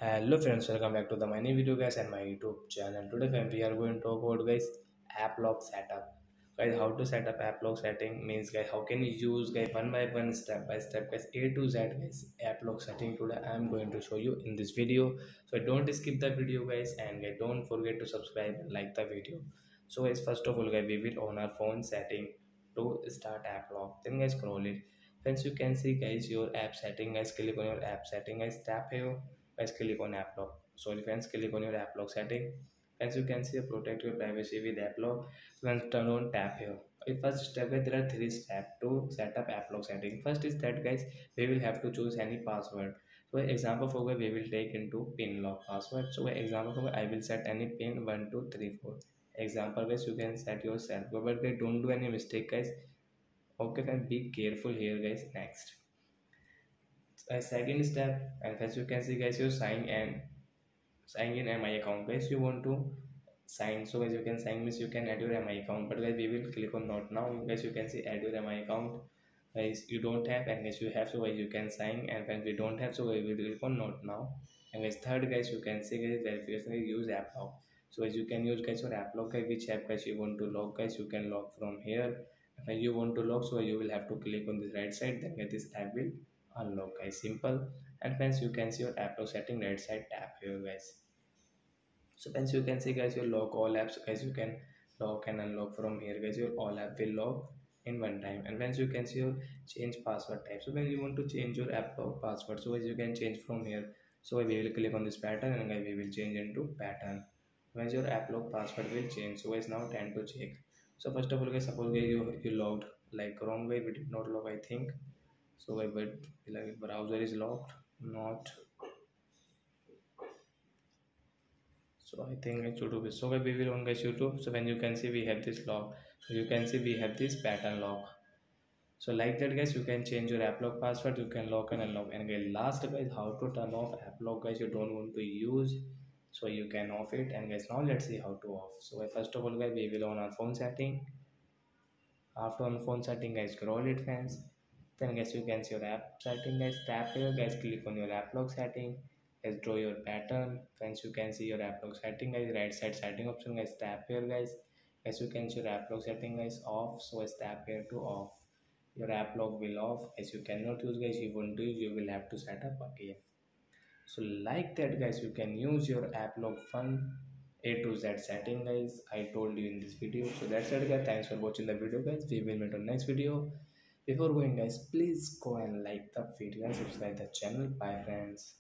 Hello friends, welcome back to the my new video guys and my YouTube channel. Today friends, we are going to talk about guys Applock setup. Guys, how to set up Applock setting means guys how can you use guys one by one, step by step guys, A to Z guys Applock setting. Today I am going to show you in this video. So don't skip the video guys, and guys don't forget to subscribe and like the video. So guys, first of all guys, we will on our phone setting to start Applock. Then guys scroll it. Friends, you can see guys your app setting guys. Click on your app setting guys, tap here guys, click on Applock. Sorry friends, click on your Applock setting. As you can see, protect your privacy with Applock. So then turn on tap here. First step guys, there are three steps to set up Applock setting. First is that guys, we will have to choose any password. So example for we will take into pin lock password. So example for I will set any pin 1234. Example guys, you can set yourself, but guys don't do any mistake guys. Okay, then be careful here guys. Next, a second step, and as you can see guys, you sign in my account guys. You want to sign, so as you can sign means you can add your mi account, but guys we will click on not now. Guys you can see add your mi account. Guys you don't have, and guys you have, so guys you can sign, and when we don't have, so we will click on not now. And guys third guys, you can see guys verification is use Applock. So as you can use guys your Applock guys, which app guys you want to log guys, you can log from here. When you want to log, so you will have to click on this right side, then get this app will unlock guys, simple. And friends, you can see your Applock setting right side, tap here guys. So friends, you can see guys your lock all apps guys, you can lock and unlock from here guys, your all app will lock in one time. And friends, you can see your change password type. So when you want to change your Applock password, so as you can change from here. So we will click on this pattern, and guys we will change into pattern. Once your Applock password will change, so it's now time to check. So first of all guys, suppose guys you logged like wrong way, we did not log I think. So but like browser is locked, not. So I think I should do this. So we will on guys YouTube. So when you can see we have this lock, so you can see we have this pattern lock. So like that guys, you can change your Applock password, you can lock and unlock. And again last guys, how to turn off Applock guys, you don't want to use, so you can off it. And guys now let's see how to off. So first of all guys, we will on our phone setting. After on phone setting guys, scroll it friends. Then guys you can see your app setting guys, tap here guys, click on your Applock setting guys, draw your pattern. Friends, you can see your Applock setting guys, right side setting option guys, tap here guys. Guys you can see your Applock setting guys off, so guys tap here to off. Your Applock will off. As you cannot use guys, you want to use, you will have to set up again. So like that guys, you can use your Applock fun A to Z setting guys, I told you in this video. So that's it guys, thanks for watching the video guys, we will meet on next video. Before going guys, please go and like the video and subscribe the channel. Bye friends.